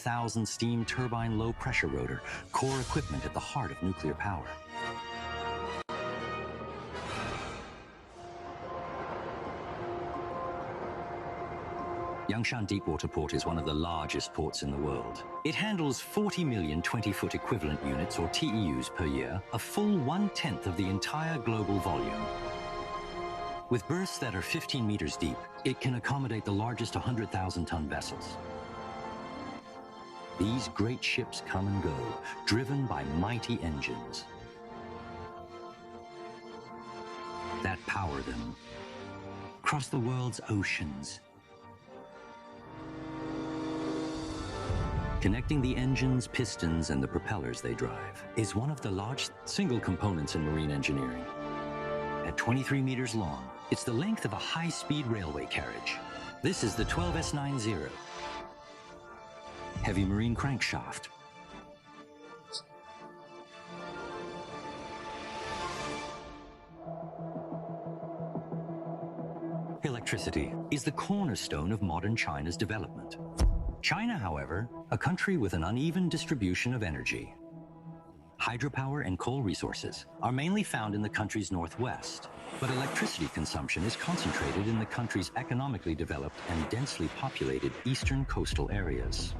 1,000 steam turbine low-pressure rotor, core equipment at the heart of nuclear power. Yangshan Deepwater Port is one of the largest ports in the world. It handles 40 million 20-foot equivalent units, or TEUs, per year, a full 1/10 of the entire global volume. With berths that are 15 meters deep, it can accommodate the largest 100,000-ton vessels. These great ships come and go, driven by mighty engines that power them across the world's oceans. Connecting the engines, pistons, and the propellers they drive is one of the large single components in marine engineering. At 23 meters long, it's the length of a high-speed railway carriage. This is the 12S90, heavy marine crankshaft. Electricity is the cornerstone of modern China's development. China, however, a country with an uneven distribution of energy. Hydropower and coal resources are mainly found in the country's northwest, but electricity consumption is concentrated in the country's economically developed and densely populated eastern coastal areas.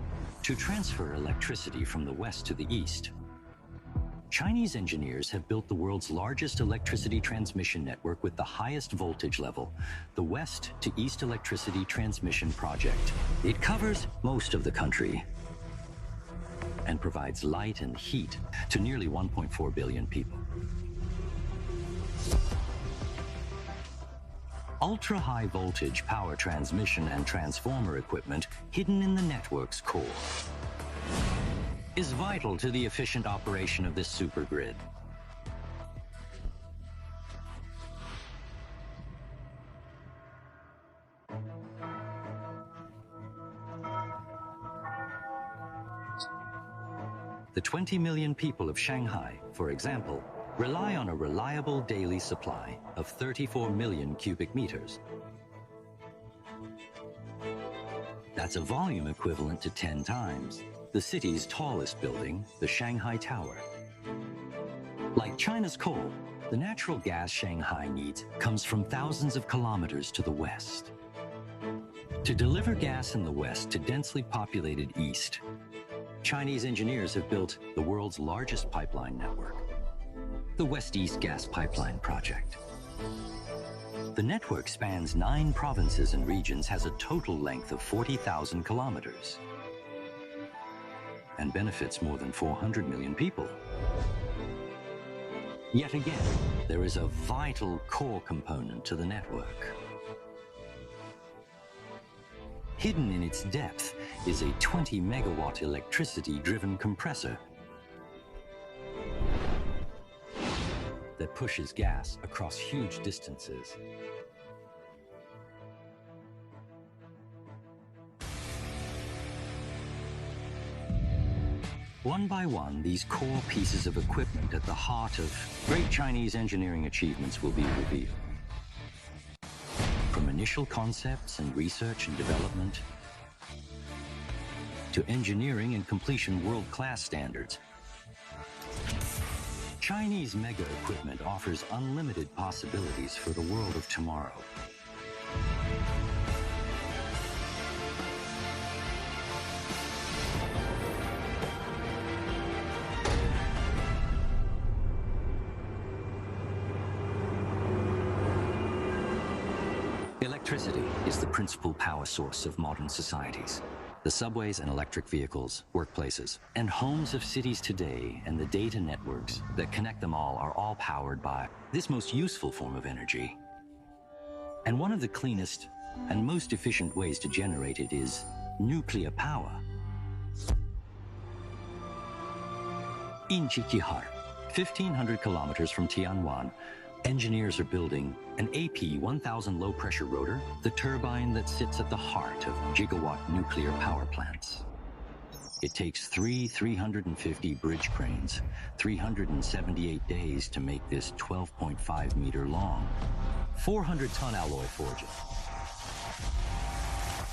To transfer electricity from the west to the east, Chinese engineers have built the world's largest electricity transmission network with the highest voltage level, the West to East Electricity Transmission Project. It covers most of the country and provides light and heat to nearly 1.4 billion people. Ultra-high voltage power transmission and transformer equipment hidden in the network's core is vital to the efficient operation of this supergrid. The 20 million people of Shanghai, for example, rely on a reliable daily supply of 34 million cubic meters. That's a volume equivalent to 10 times the city's tallest building, the Shanghai Tower. Like China's coal, the natural gas Shanghai needs comes from thousands of kilometers to the west. To deliver gas in the west to densely populated east, Chinese engineers have built the world's largest pipeline network, the West-East Gas Pipeline Project. The network spans 9 provinces and regions, has a total length of 40,000 kilometers, and benefits more than 400 million people. Yet again, there is a vital core component to the network. Hidden in its depth is a 20 megawatt electricity-driven compressor that pushes gas across huge distances. One by one, these core pieces of equipment at the heart of great Chinese engineering achievements will be revealed. From initial concepts and research and development, to engineering and completion world-class standards, Chinese mega equipment offers unlimited possibilities for the world of tomorrow. Electricity is the principal power source of modern societies. The subways and electric vehicles, workplaces, and homes of cities today, and the data networks that connect them all are all powered by this most useful form of energy. And one of the cleanest and most efficient ways to generate it is nuclear power. In Qiqihar, 1,500 kilometers from Tianwan, engineers are building an AP1000 low-pressure rotor, the turbine that sits at the heart of gigawatt nuclear power plants. It takes 350 bridge cranes, 378 days to make this 12.5 meter long, 400-ton alloy forging.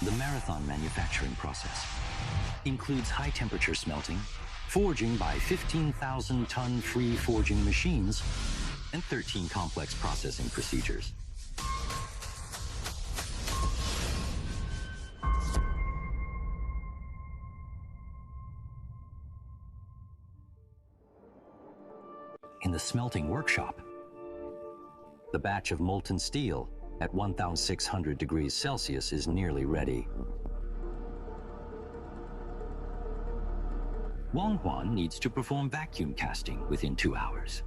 The marathon manufacturing process includes high-temperature smelting, forging by 15,000-ton free forging machines, and 13 complex processing procedures. In the smelting workshop, the batch of molten steel at 1,600 degrees Celsius is nearly ready. Wang Huan needs to perform vacuum casting within 2 hours.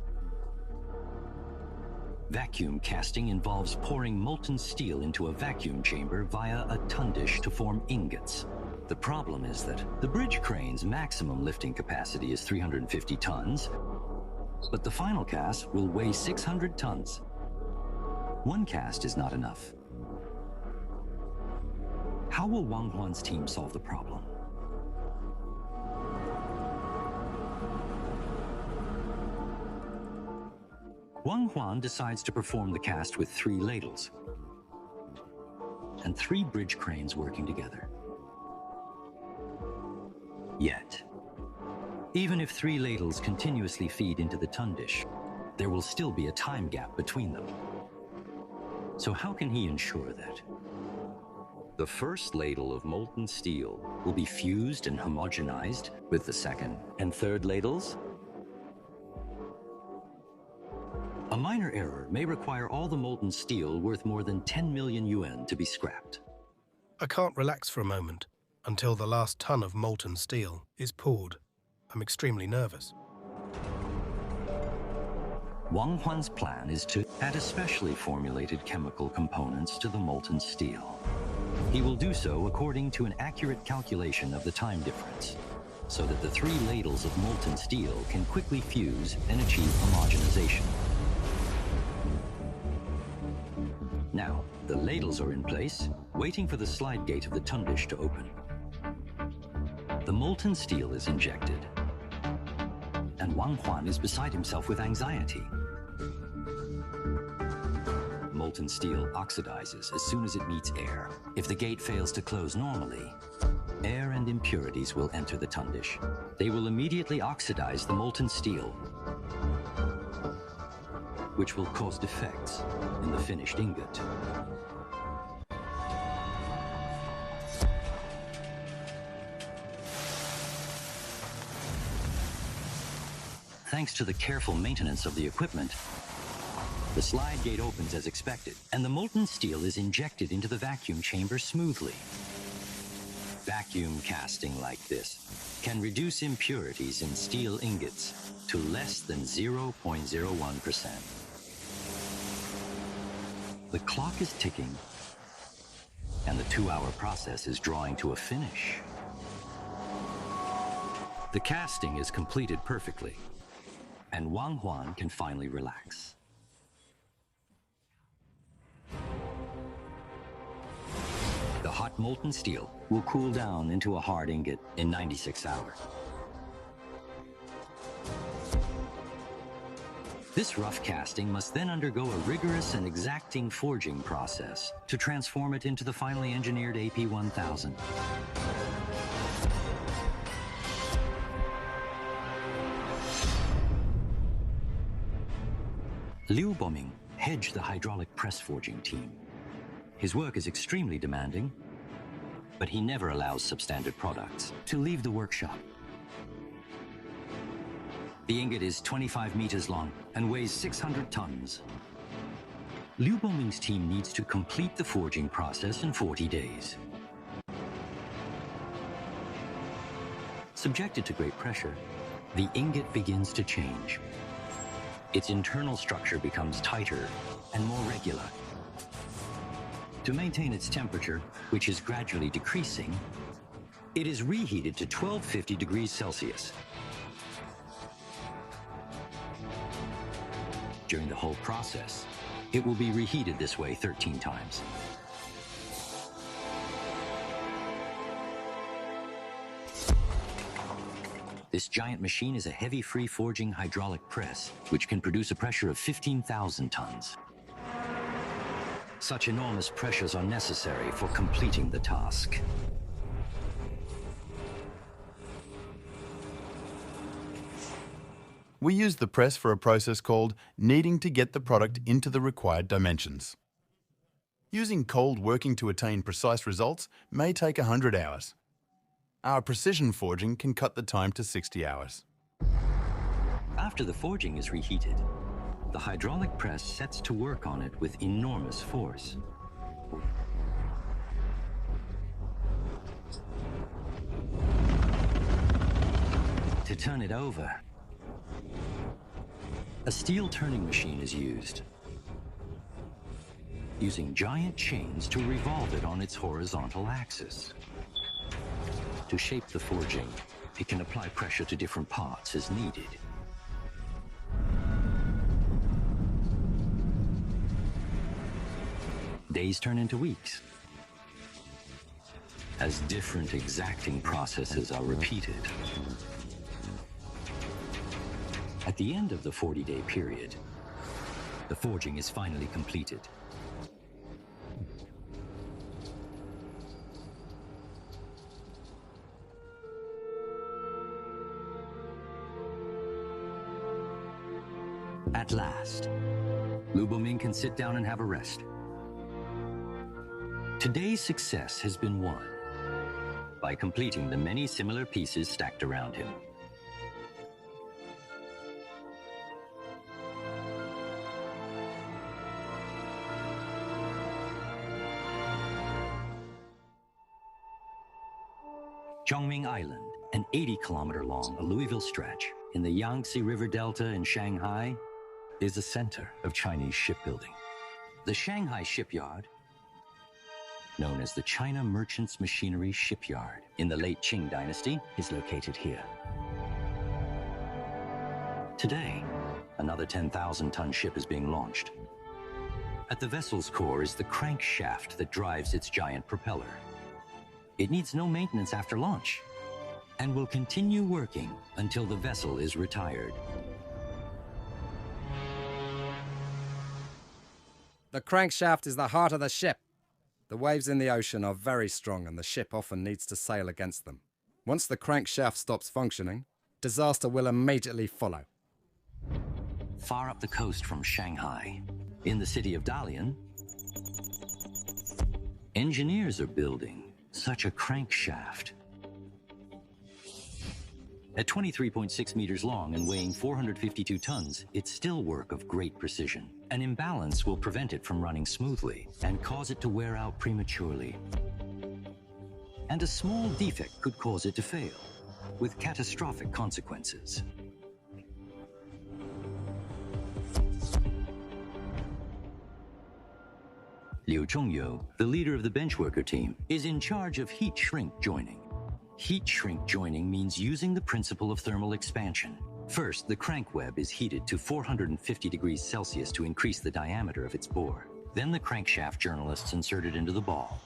Vacuum casting involves pouring molten steel into a vacuum chamber via a tundish to form ingots. The problem is that the bridge crane's maximum lifting capacity is 350 tons, but the final cast will weigh 600 tons. One cast is not enough. How will Wang Huan's team solve the problem? Wang Huan decides to perform the cast with 3 ladles and 3 bridge cranes working together. Yet, even if 3 ladles continuously feed into the tundish, there will still be a time gap between them. So how can he ensure that? The first ladle of molten steel will be fused and homogenized with the second and third ladles. A minor error may require all the molten steel worth more than 10 million yuan to be scrapped. I can't relax for a moment until the last ton of molten steel is poured. I'm extremely nervous. Wang Huan's plan is to add especially formulated chemical components to the molten steel. He will do so according to an accurate calculation of the time difference, so that the 3 ladles of molten steel can quickly fuse and achieve homogenization. Now, the ladles are in place, waiting for the slide gate of the tundish to open. The molten steel is injected, and Wang Huan is beside himself with anxiety. Molten steel oxidizes as soon as it meets air. If the gate fails to close normally, air and impurities will enter the tundish. They will immediately oxidize the molten steel, which will cause defects in the finished ingot. Thanks to the careful maintenance of the equipment, the slide gate opens as expected, and the molten steel is injected into the vacuum chamber smoothly. Vacuum casting like this can reduce impurities in steel ingots to less than 0.01%. The clock is ticking, and the 2-hour process is drawing to a finish. The casting is completed perfectly, and Wang Huan can finally relax. The hot molten steel will cool down into a hard ingot in 96 hours. This rough casting must then undergo a rigorous and exacting forging process to transform it into the finely engineered AP1000. Liu Boming heads the hydraulic press forging team. His work is extremely demanding, but he never allows substandard products to leave the workshop. The ingot is 25 meters long and weighs 600 tons. Liu Boming's team needs to complete the forging process in 40 days. Subjected to great pressure, the ingot begins to change. Its internal structure becomes tighter and more regular. To maintain its temperature, which is gradually decreasing, it is reheated to 1250 degrees Celsius. During the whole process, it will be reheated this way 13 times. This giant machine is a heavy free forging hydraulic press, which can produce a pressure of 15,000 tons. Such enormous pressures are necessary for completing the task. We use the press for a process called kneading to get the product into the required dimensions. Using cold working to attain precise results may take 100 hours. Our precision forging can cut the time to 60 hours. After the forging is reheated, the hydraulic press sets to work on it with enormous force. To turn it over, a steel turning machine is used, using giant chains to revolve it on its horizontal axis. To shape the forging, it can apply pressure to different parts as needed. Days turn into weeks, as different exacting processes are repeated. At the end of the 40-day period, the forging is finally completed. At last, Lu Boming can sit down and have a rest. Today's success has been won by completing the many similar pieces stacked around him. Zhongming Island, an 80-kilometer-long alluvial stretch in the Yangtze River Delta in Shanghai, is the center of Chinese shipbuilding. The Shanghai shipyard, known as the China Merchants Machinery Shipyard in the late Qing dynasty, is located here. Today, another 10,000-ton ship is being launched. At the vessel's core is the crankshaft that drives its giant propeller. It needs no maintenance after launch and will continue working until the vessel is retired. The crankshaft is the heart of the ship. The waves in the ocean are very strong and the ship often needs to sail against them. Once the crankshaft stops functioning, disaster will immediately follow. Far up the coast from Shanghai, in the city of Dalian, engineers are building such a crankshaft. At 23.6 meters long and weighing 452 tons, it's still work of great precision. An imbalance will prevent it from running smoothly and cause it to wear out prematurely. And a small defect could cause it to fail, with catastrophic consequences. Liu Zhongyou, the leader of the benchworker team, is in charge of heat shrink joining. Heat shrink joining means using the principle of thermal expansion. First, the crank web is heated to 450 degrees Celsius to increase the diameter of its bore. Then the crankshaft journalists insert it into the ball.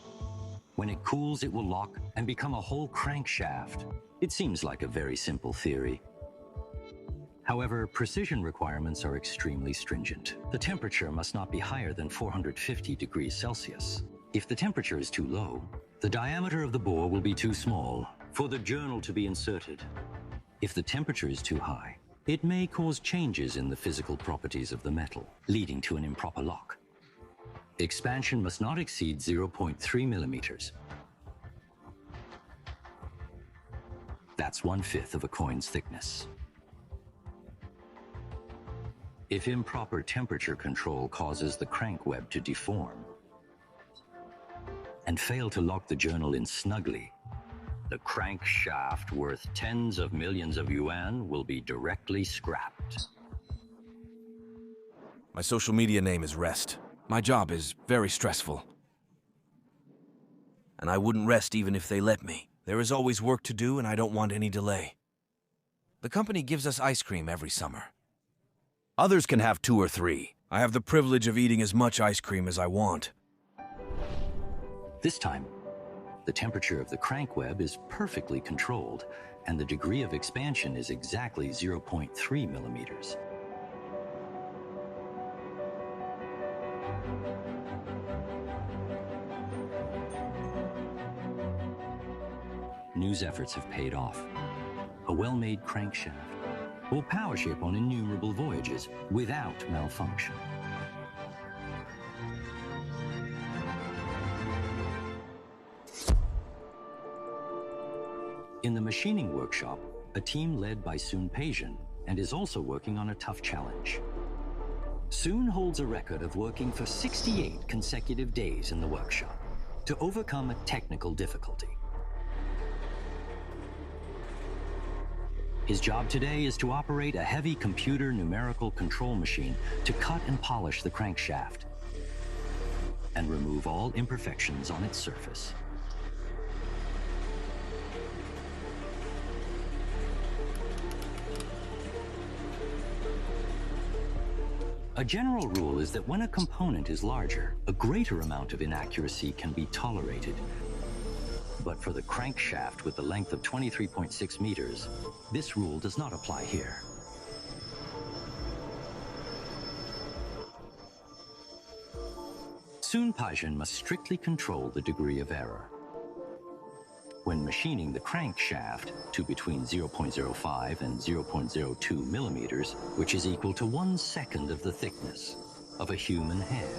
When it cools, it will lock and become a whole crankshaft. It seems like a very simple theory. However, precision requirements are extremely stringent. The temperature must not be higher than 450 degrees Celsius. If the temperature is too low, the diameter of the bore will be too small for the journal to be inserted. If the temperature is too high, it may cause changes in the physical properties of the metal, leading to an improper lock. Expansion must not exceed 0.3 millimeters. That's 1/5 of a coin's thickness. If improper temperature control causes the crank web to deform and fail to lock the journal in snugly, the crankshaft worth tens of millions of yuan will be directly scrapped. My social media name is Rest. My job is very stressful. And I wouldn't rest even if they let me. There is always work to do and I don't want any delay. The company gives us ice cream every summer. Others can have 2 or 3. I have the privilege of eating as much ice cream as I want. This time, the temperature of the crank web is perfectly controlled, and the degree of expansion is exactly 0.3 millimeters. News efforts have paid off. A well-made crankshaft or power ship on innumerable voyages without malfunction. In the machining workshop, a team led by Sun Peijian and is also working on a tough challenge. Sun holds a record of working for 68 consecutive days in the workshop to overcome a technical difficulty. His job today is to operate a heavy computer numerical control machine to cut and polish the crankshaft and remove all imperfections on its surface. A general rule is that when a component is larger, a greater amount of inaccuracy can be tolerated. But for the crankshaft with the length of 23.6 meters, this rule does not apply here. Sun Peijian must strictly control the degree of error. When machining the crankshaft to between 0.05 and 0.02 millimeters, which is equal to 1/2 of the thickness of a human hair,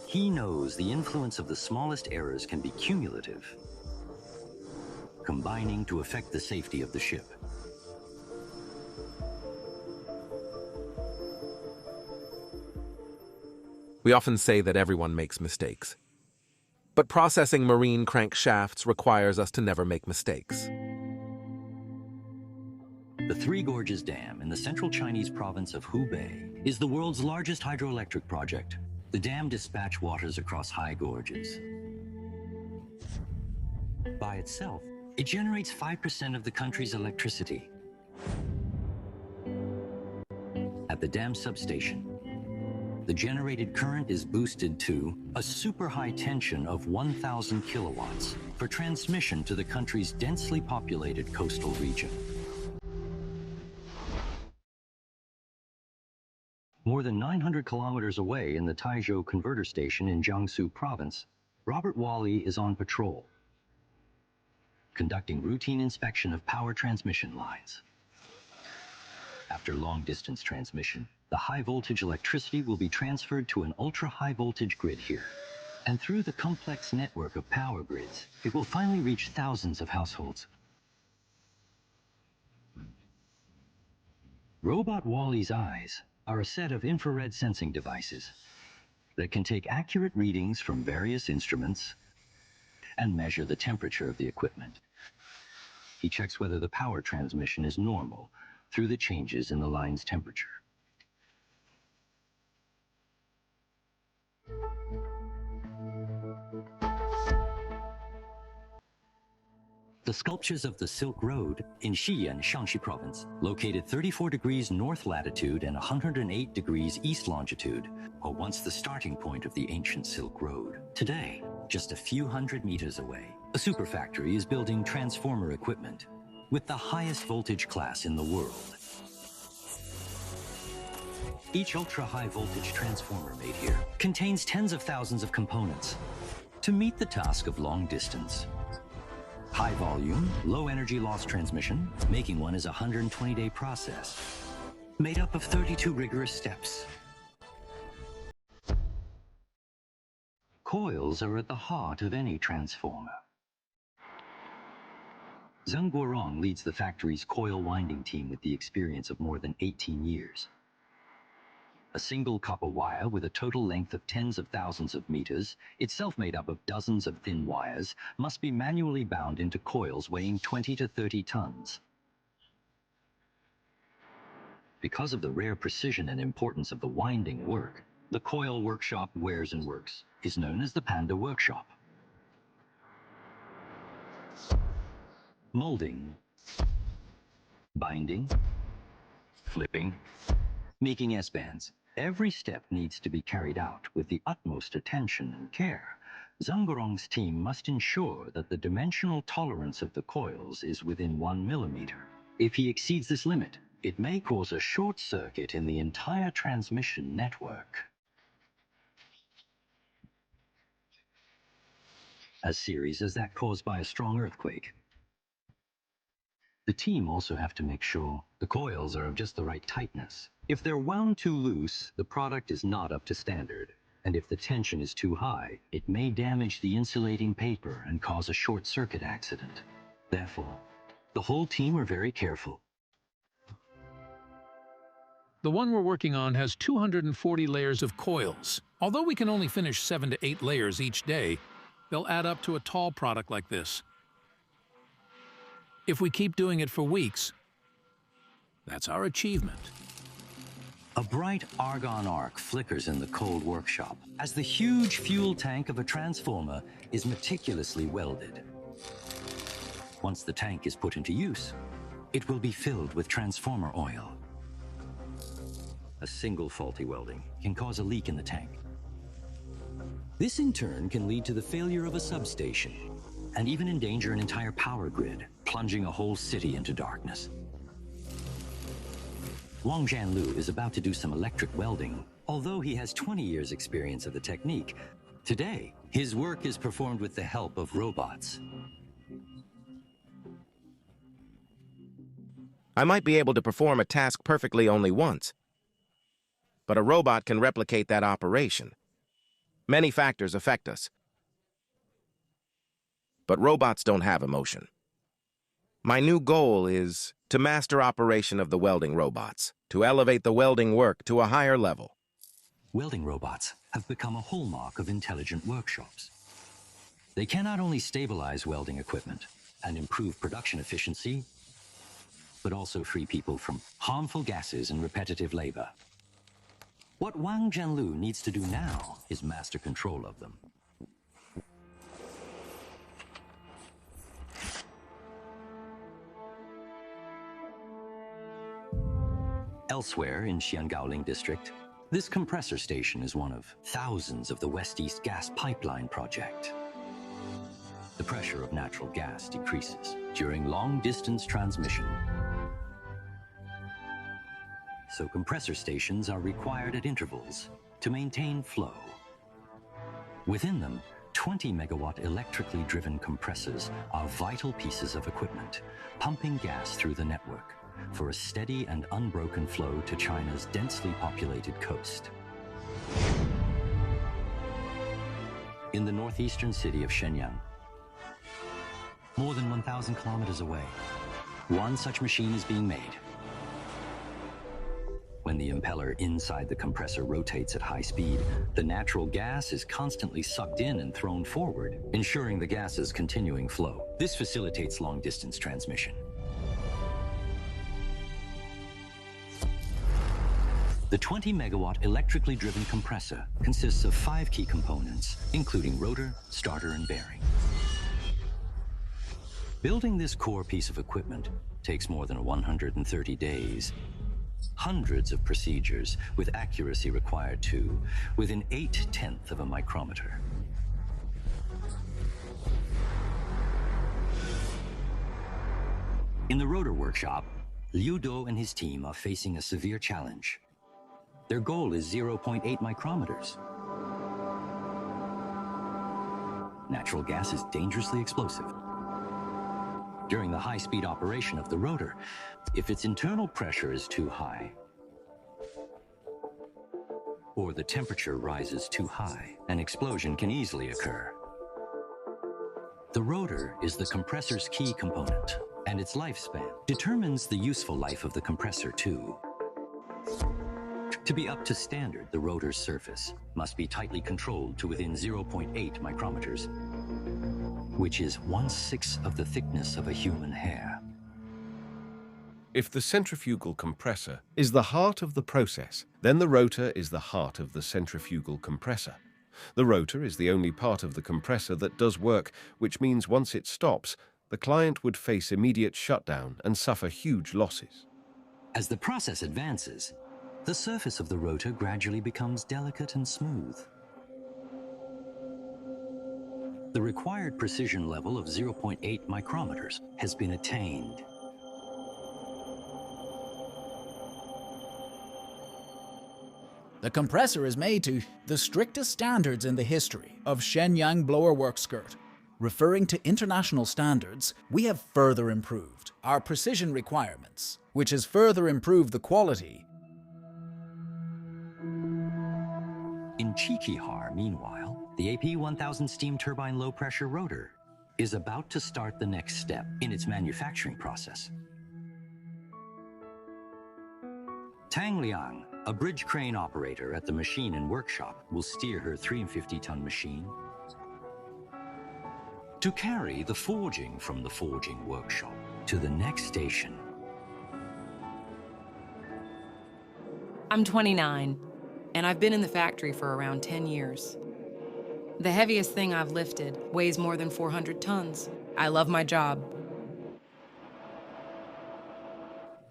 he knows the influence of the smallest errors can be cumulative, combining to affect the safety of the ship. We often say that everyone makes mistakes. But processing marine crankshafts requires us to never make mistakes. The Three Gorges Dam in the central Chinese province of Hubei is the world's largest hydroelectric project. The dam dispatches waters across high gorges. By itself, it generates 5% of the country's electricity. At the dam substation, the generated current is boosted to a super high tension of 1,000 kilowatts for transmission to the country's densely populated coastal region. More than 900 kilometers away in the Taizhou converter station in Jiangsu province, Robert Wally is on patrol, conducting routine inspection of power transmission lines. After long-distance transmission, the high-voltage electricity will be transferred to an ultra-high voltage grid here. And through the complex network of power grids, it will finally reach thousands of households. Robot Wally's eyes are a set of infrared sensing devices that can take accurate readings from various instruments and measure the temperature of the equipment. He checks whether the power transmission is normal through the changes in the line's temperature. The sculptures of the Silk Road in Xi'an, Shaanxi Province, located 34 degrees north latitude and 108 degrees east longitude, were once the starting point of the ancient Silk Road. Today, just a few hundred meters away, a superfactory is building transformer equipment with the highest voltage class in the world. Each ultra-high voltage transformer made here contains tens of thousands of components to meet the task of long distance. High volume, low energy loss transmission, making one is a 120-day process, made up of 32 rigorous steps. Coils are at the heart of any transformer. Zheng Guorong leads the factory's coil winding team with the experience of more than 18 years. A single copper wire with a total length of tens of thousands of meters, itself made up of dozens of thin wires, must be manually bound into coils weighing 20 to 30 tons. Because of the rare precision and importance of the winding work, the coil workshop wears and works is known as the Panda Workshop. Molding, binding, flipping, making S-bands. Every step needs to be carried out with the utmost attention and care. Zheng Guorong's team must ensure that the dimensional tolerance of the coils is within 1 millimeter. If he exceeds this limit, it may cause a short circuit in the entire transmission network, as serious as that caused by a strong earthquake. The team also have to make sure the coils are of just the right tightness. If they're wound too loose, the product is not up to standard. And if the tension is too high, it may damage the insulating paper and cause a short circuit accident. Therefore, the whole team are very careful. The one we're working on has 240 layers of coils. Although we can only finish 7 to 8 layers each day, they'll add up to a tall product like this. If we keep doing it for weeks, that's our achievement. A bright argon arc flickers in the cold workshop as the huge fuel tank of a transformer is meticulously welded. Once the tank is put into use, it will be filled with transformer oil. A single faulty welding can cause a leak in the tank. This in turn can lead to the failure of a substation and even endanger an entire power grid, plunging a whole city into darkness. Wang Jianlu is about to do some electric welding. Although he has 20 years' experience of the technique, today his work is performed with the help of robots. I might be able to perform a task perfectly only once, but a robot can replicate that operation. Many factors affect us, but robots don't have emotion. My new goal is to master operation of the welding robots, to elevate the welding work to a higher level. Welding robots have become a hallmark of intelligent workshops. They can not only stabilize welding equipment and improve production efficiency, but also free people from harmful gases and repetitive labor. What Wang Jianlu needs to do now is master control of them. Elsewhere in Xiangaoling district, this compressor station is one of thousands of the West-East gas pipeline project. The pressure of natural gas decreases during long-distance transmission. So compressor stations are required at intervals to maintain flow. Within them, 20-megawatt electrically driven compressors are vital pieces of equipment, pumping gas through the network for a steady and unbroken flow to China's densely populated coast. In the northeastern city of Shenyang, more than 1,000 kilometers away, one such machine is being made. When the impeller inside the compressor rotates at high speed, the natural gas is constantly sucked in and thrown forward, ensuring the gas's continuing flow. This facilitates long-distance transmission. The 20-megawatt electrically driven compressor consists of 5 key components, including rotor, starter, and bearing. Building this core piece of equipment takes more than 130 days. Hundreds of procedures with accuracy required to within 0.8 of a micrometer. In the rotor workshop, Liu Do and his team are facing a severe challenge. Their goal is 0.8 micrometers. Natural gas is dangerously explosive. During the high-speed operation of the rotor, if its internal pressure is too high, or the temperature rises too high, an explosion can easily occur. The rotor is the compressor's key component, and its lifespan determines the useful life of the compressor too. To be up to standard, the rotor's surface must be tightly controlled to within 0.8 micrometers, which is 1/6 of the thickness of a human hair. If the centrifugal compressor is the heart of the process, then the rotor is the heart of the centrifugal compressor. The rotor is the only part of the compressor that does work, which means once it stops, the client would face immediate shutdown and suffer huge losses. As the process advances, the surface of the rotor gradually becomes delicate and smooth. The required precision level of 0.8 micrometers has been attained. The compressor is made to the strictest standards in the history of Shenyang blower work skirt. Referring to international standards, we have further improved our precision requirements, which has further improved the quality. In Qiqihar, meanwhile, the AP1000 steam turbine low-pressure rotor is about to start the next step in its manufacturing process. Tang Liang, a bridge crane operator at the machine and workshop, will steer her 350-ton machine to carry the forging from the forging workshop to the next station. I'm 29, and I've been in the factory for around 10 years. The heaviest thing I've lifted weighs more than 400 tons. I love my job.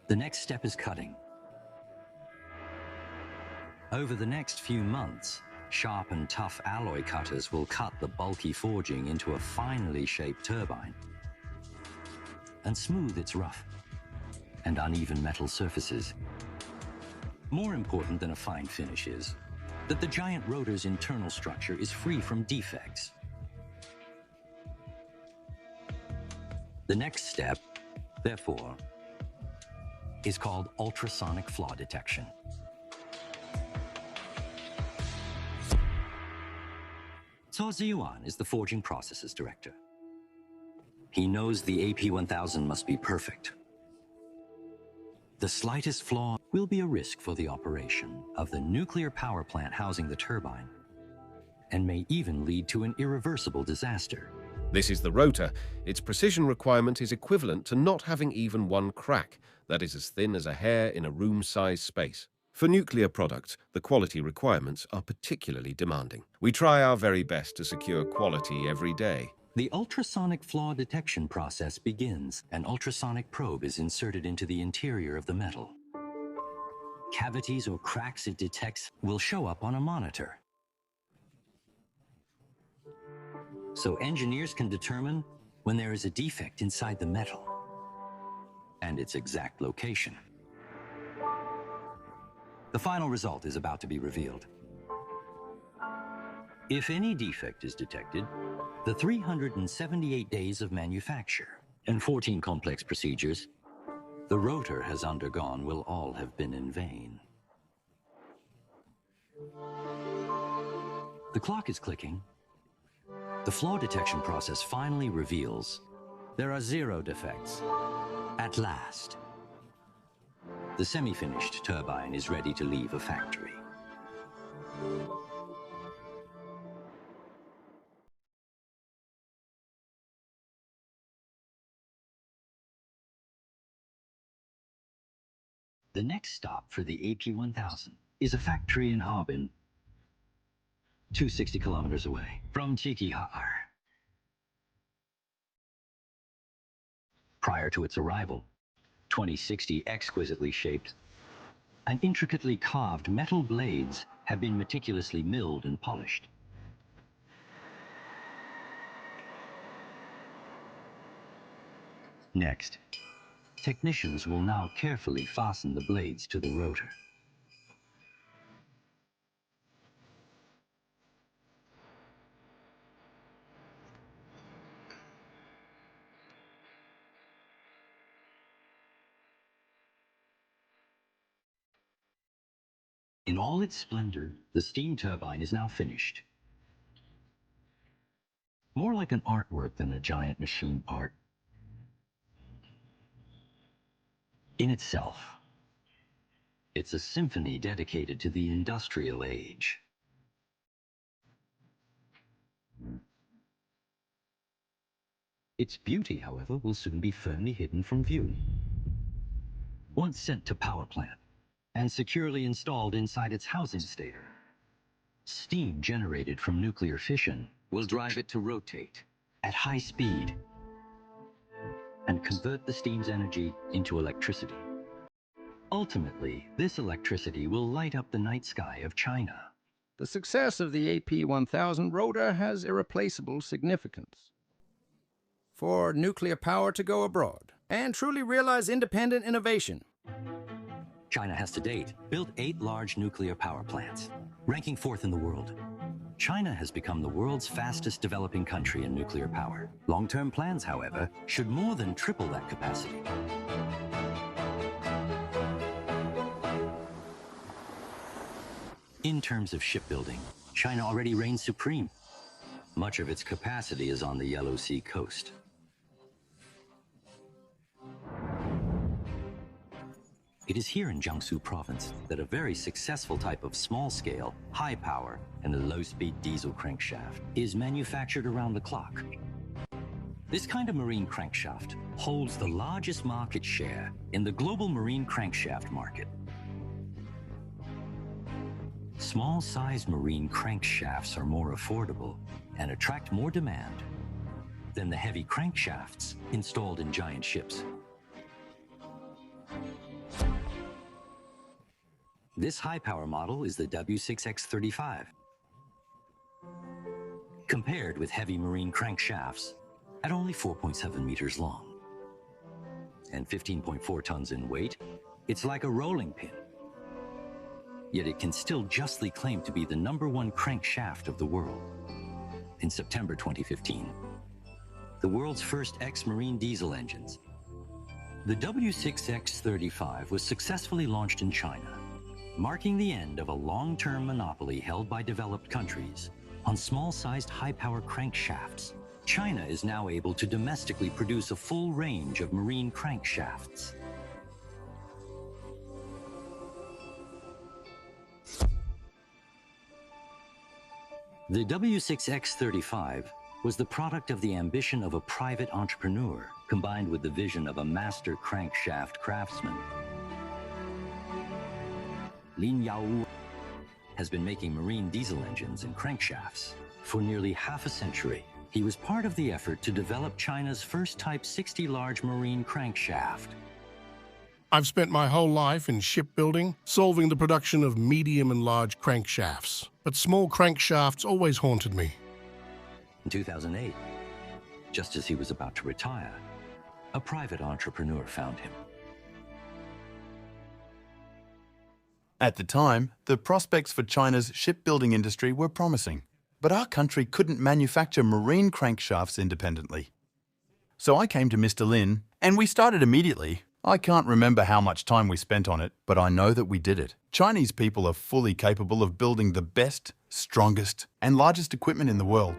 The next step is cutting. Over the next few months, sharp and tough alloy cutters will cut the bulky forging into a finely shaped turbine and smooth its rough and uneven metal surfaces. More important than a fine finish is that the giant rotor's internal structure is free from defects. The next step, therefore, is called ultrasonic flaw detection. Cao Ziyuan is the forging processes director. He knows the AP1000 must be perfect. The slightest flaw will be a risk for the operation of the nuclear power plant housing the turbine, and may even lead to an irreversible disaster. This is the rotor. Its precision requirement is equivalent to not having even one crack that is as thin as a hair in a room-sized space. For nuclear products, the quality requirements are particularly demanding. We try our very best to secure quality every day. The ultrasonic flaw detection process begins. An ultrasonic probe is inserted into the interior of the metal. Cavities or cracks it detects will show up on a monitor, so engineers can determine when there is a defect inside the metal and its exact location. The final result is about to be revealed. If any defect is detected, the 378 days of manufacture and 14 complex procedures the rotor has undergone will all have been in vain. The clock is clicking. The flaw detection process finally reveals there are 0 defects. At last, the semi-finished turbine is ready to leave a factory. The next stop for the AP1000 is a factory in Harbin, 260 kilometers away from Qiqihar. Prior to its arrival, 2060 exquisitely shaped and intricately carved metal blades have been meticulously milled and polished. Next, technicians will now carefully fasten the blades to the rotor. In all its splendor, the steam turbine is now finished. More like an artwork than a giant machine part. In itself, it's a symphony dedicated to the industrial age. Its beauty, however, will soon be firmly hidden from view. Once sent to power plant and securely installed inside its housing stator, steam generated from nuclear fission will drive it to rotate at high speed and convert the steam's energy into electricity. Ultimately, this electricity will light up the night sky of China. The success of the AP1000 rotor has irreplaceable significance For nuclear power to go abroad and truly realize independent innovation. China has to date built 8 large nuclear power plants, ranking 4th in the world. China has become the world's fastest developing country in nuclear power. Long-term plans, however, should more than triple that capacity. In terms of shipbuilding, China already reigns supreme. Much of its capacity is on the Yellow Sea coast. It is here in Jiangsu province that a very successful type of small-scale, high-power, and low-speed diesel crankshaft is manufactured around the clock. This kind of marine crankshaft holds the largest market share in the global marine crankshaft market. Small-sized marine crankshafts are more affordable and attract more demand than the heavy crankshafts installed in giant ships. This high-power model is the W6X35. Compared with heavy marine crankshafts at only 4.7 meters long and 15.4 tons in weight, it's like a rolling pin. Yet it can still justly claim to be the #1 crankshaft of the world. In September 2015, the world's first ex-marine diesel engines, the W6X35 was successfully launched in China, marking the end of a long-term monopoly held by developed countries on small-sized high-power crankshafts. China is now able to domestically produce a full range of marine crankshafts. The W6X35 was the product of the ambition of a private entrepreneur combined with the vision of a master crankshaft craftsman. Lin Yao has been making marine diesel engines and crankshafts for nearly half a century. He was part of the effort to develop China's first Type 60 large marine crankshaft. I've spent my whole life in shipbuilding, solving the production of medium and large crankshafts, but small crankshafts always haunted me. In 2008, just as he was about to retire, a private entrepreneur found him. At the time, the prospects for China's shipbuilding industry were promising, but our country couldn't manufacture marine crankshafts independently. So I came to Mr. Lin, and we started immediately. I can't remember how much time we spent on it, but I know that we did it. Chinese people are fully capable of building the best, strongest, and largest equipment in the world.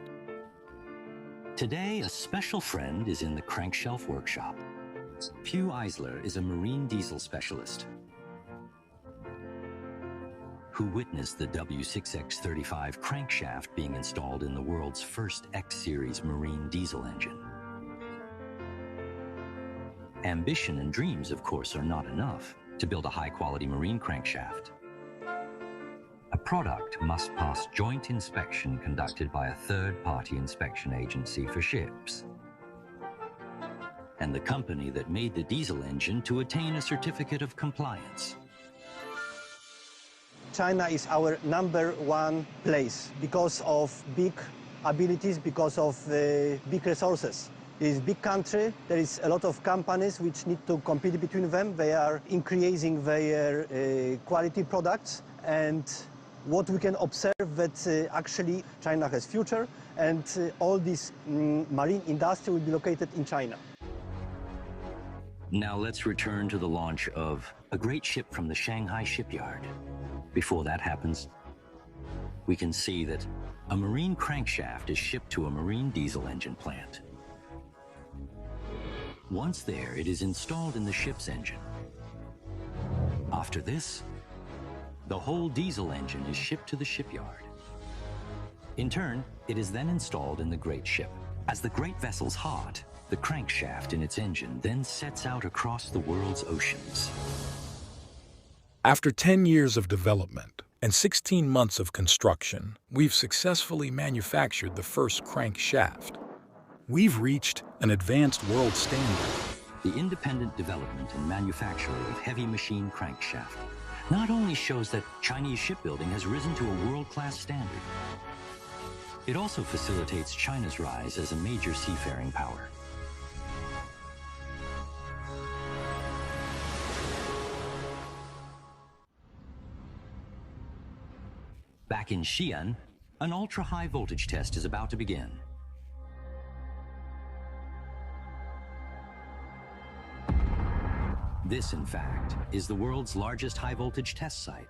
Today, a special friend is in the crankshelf workshop. Pugh Eisler is a marine diesel specialist who witnessed the W6X35 crankshaft being installed in the world's first X-Series marine diesel engine. Ambition and dreams, of course, are not enough to build a high-quality marine crankshaft. A product must pass joint inspection conducted by a third-party inspection agency for ships, and the company that made the diesel engine to attain a certificate of compliance. China is our #1 place because of big abilities, because of big resources. It is a big country. There is a lot of companies which need to compete between them. They are increasing their quality products, and what we can observe that actually China has future, and all this marine industry will be located in China. Now let's return to the launch of a great ship from the Shanghai shipyard. Before that happens, we can see that a marine crankshaft is shipped to a marine diesel engine plant. Once there, it is installed in the ship's engine. After this, the whole diesel engine is shipped to the shipyard. In turn, it is then installed in the great ship. As the great vessel's heart, the crankshaft in its engine then sets out across the world's oceans. After 10 years of development and 16 months of construction, we've successfully manufactured the first crankshaft. We've reached an advanced world standard. The independent development and manufacture of heavy machine crankshaft not only shows that Chinese shipbuilding has risen to a world-class standard, it also facilitates China's rise as a major seafaring power. Back in Xi'an, An ultra-high voltage test is about to begin. This, in fact, is the world's largest high-voltage test site.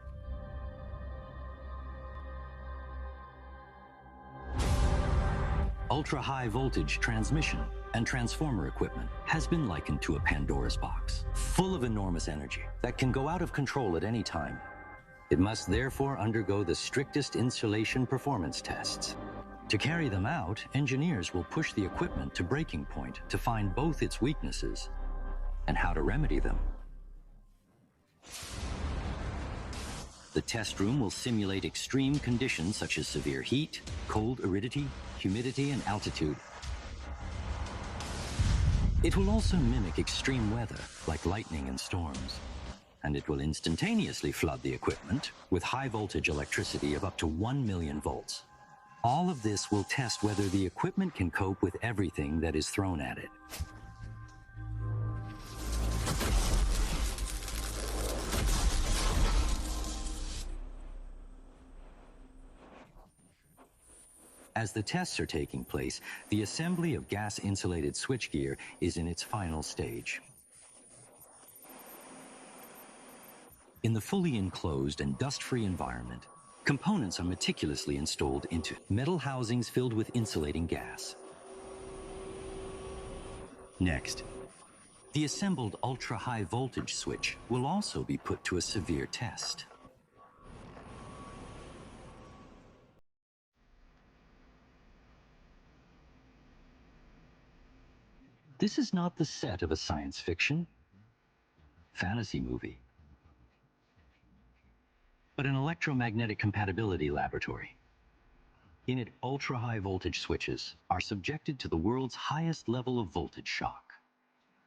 Ultra-high voltage transmission and transformer equipment has been likened to a Pandora's box, full of enormous energy that can go out of control at any time. It must therefore undergo the strictest insulation performance tests. To carry them out, engineers will push the equipment to breaking point to find both its weaknesses and how to remedy them. The test room will simulate extreme conditions such as severe heat, cold aridity, humidity, and altitude. It will also mimic extreme weather, like lightning and storms. And it will instantaneously flood the equipment with high-voltage electricity of up to 1 million volts. All of this will test whether the equipment can cope with everything that is thrown at it. As the tests are taking place, the assembly of gas-insulated switchgear is in its final stage. In the fully enclosed and dust-free environment, components are meticulously installed into metal housings filled with insulating gas. Next, the assembled ultra-high voltage switch will also be put to a severe test. This is not the set of a science fiction, fantasy movie, but an electromagnetic compatibility laboratory. In it, ultra-high voltage switches are subjected to the world's highest level of voltage shock.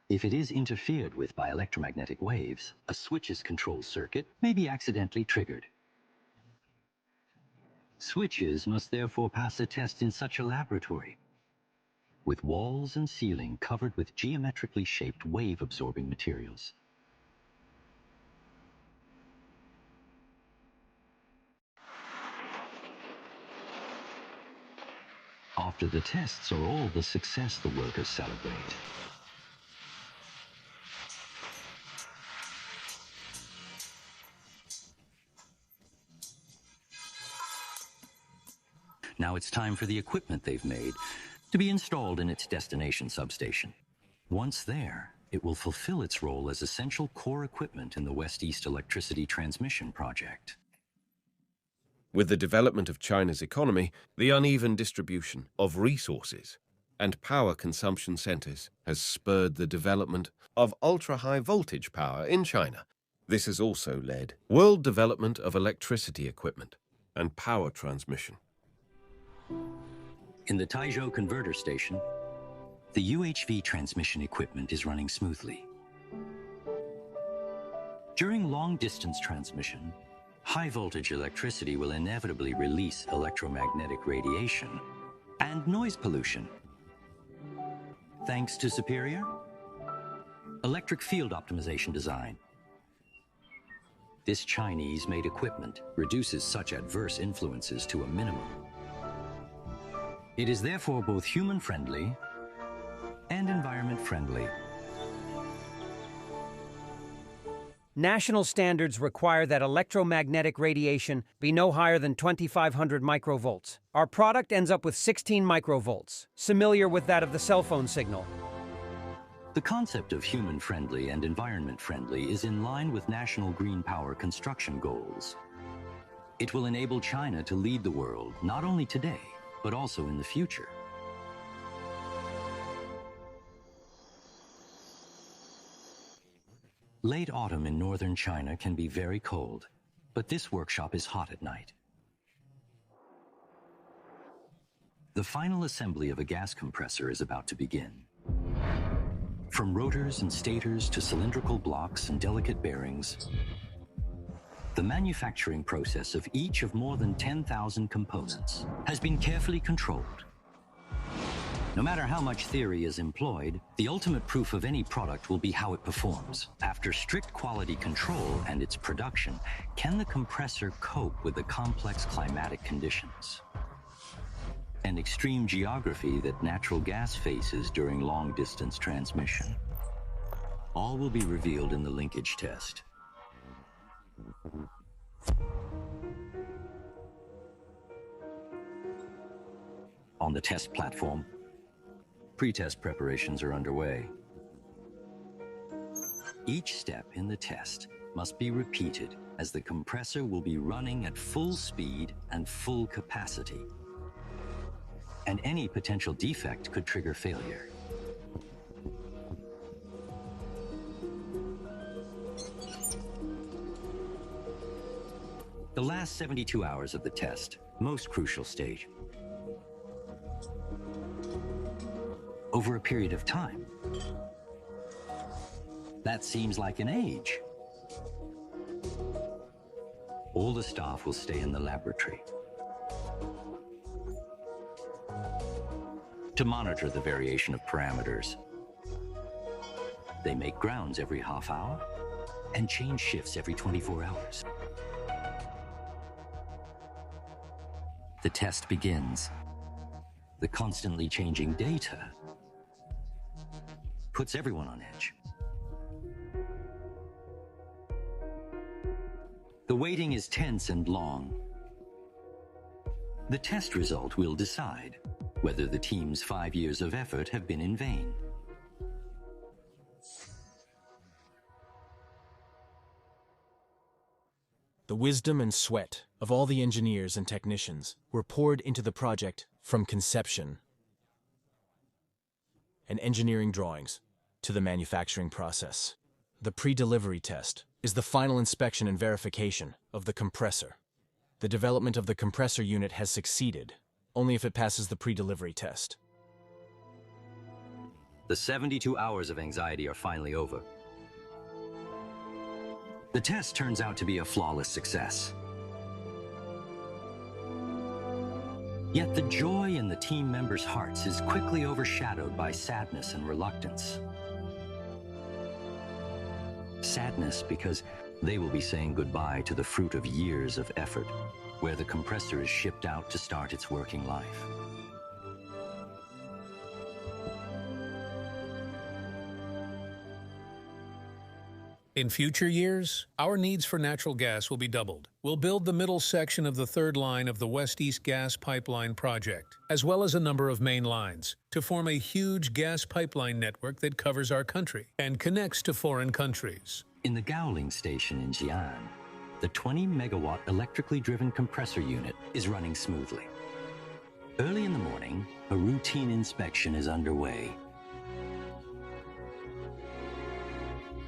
If it is interfered with by electromagnetic waves, a switch's control circuit may be accidentally triggered. Switches must therefore pass a test in such a laboratory, with walls and ceiling covered with geometrically shaped wave-absorbing materials. After the tests are all the success the workers celebrate. Now it's time for the equipment they've made to be installed in its destination substation. Once there, it will fulfill its role as essential core equipment in the West-East electricity transmission project. With the development of China's economy, the uneven distribution of resources and power consumption centers has spurred the development of ultra-high voltage power in China. This has also led world development of electricity equipment and power transmission. In the Taizhou converter station, the UHV transmission equipment is running smoothly. During long-distance transmission, high-voltage electricity will inevitably release electromagnetic radiation and noise pollution. Thanks to superior electric field optimization design, this Chinese-made equipment reduces such adverse influences to a minimum. It is therefore both human-friendly and environment-friendly. National standards require that electromagnetic radiation be no higher than 2,500 microvolts. Our product ends up with 16 microvolts, similar with that of the cell phone signal. The concept of human-friendly and environment-friendly is in line with national green power construction goals. It will enable China to lead the world not only today, but also in the future. Late autumn in northern China can be very cold, but this workshop is hot at night. The final assembly of a gas compressor is about to begin. From rotors and stators to cylindrical blocks and delicate bearings, the manufacturing process of each of more than 10,000 components has been carefully controlled. No matter how much theory is employed, the ultimate proof of any product will be how it performs. After strict quality control and its production, can the compressor cope with the complex climatic conditions? and extreme geography that natural gas faces during long-distance transmission. All will be revealed in the linkage test. On the test platform, pre-test preparations are underway. Each step in the test must be repeated as the compressor will be running at full speed and full capacity. And any potential defect could trigger failure. The last 72 hours of the test, most crucial stage. Over a period of time. That seems like an age. All the staff will stay in the laboratory to monitor the variation of parameters. They make grounds every half hour and change shifts every 24 hours. The test begins. The constantly changing data puts everyone on edge. The waiting is tense and long. The test result will decide whether the team's 5 years of effort have been in vain. The wisdom and sweat of all the engineers and technicians were poured into the project from conception and engineering drawings to the manufacturing process. The pre-delivery test is the final inspection and verification of the compressor. The development of the compressor unit has succeeded only if it passes the pre-delivery test. The 72 hours of anxiety are finally over. The test turns out to be a flawless success. Yet the joy in the team members' hearts is quickly overshadowed by sadness and reluctance. Sadness because they will be saying goodbye to the fruit of years of effort, where the compressor is shipped out to start its working life. In future years, our needs for natural gas will be doubled. We'll build the middle section of the third line of the West-East Gas Pipeline project, as well as a number of main lines, to form a huge gas pipeline network that covers our country and connects to foreign countries. In the Gowling station in Tianwan, the 20-megawatt electrically driven compressor unit is running smoothly. Early in the morning, a routine inspection is underway.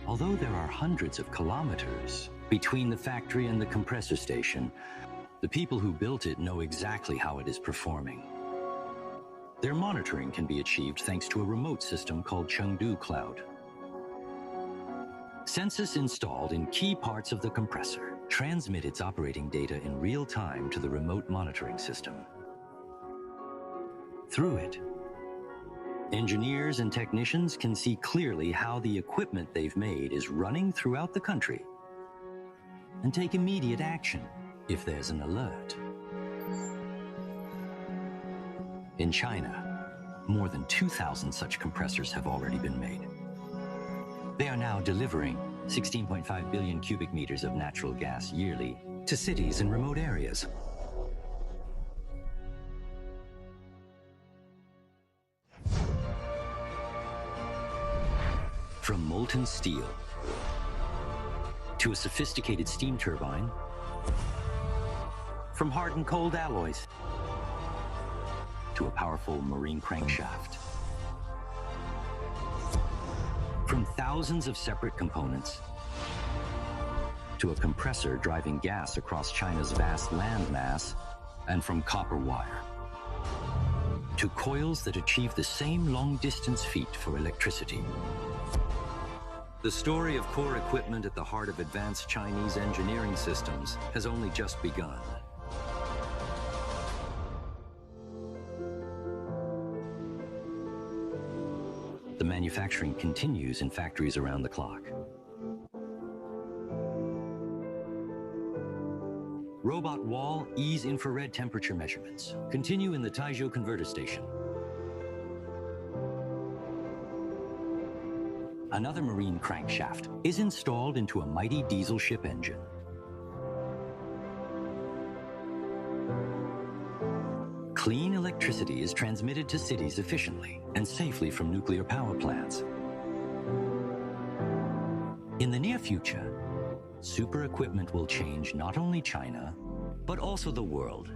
Although there are hundreds of kilometers between the factory and the compressor station, the people who built it know exactly how it is performing. Their monitoring can be achieved thanks to a remote system called Chengdu Cloud. Sensors installed in key parts of the compressor transmit its operating data in real time to the remote monitoring system. Through it, engineers and technicians can see clearly how the equipment they've made is running throughout the country and take immediate action if there's an alert. In China, more than 2,000 such compressors have already been made. They are now delivering 16.5 billion cubic meters of natural gas yearly to cities in remote areas. From molten steel to a sophisticated steam turbine, from hard and cold alloys to a powerful marine crankshaft, from thousands of separate components to a compressor driving gas across China's vast landmass, and from copper wire to coils that achieve the same long-distance feat for electricity. The story of core equipment at the heart of advanced Chinese engineering systems has only just begun. The manufacturing continues in factories around the clock. Robot wall, ease infrared temperature measurements. Continue in the Taizhou converter station. Another marine crankshaft is installed into a mighty diesel ship engine. Clean electricity is transmitted to cities efficiently and safely from nuclear power plants. In the near future, super equipment will change not only China, but also the world.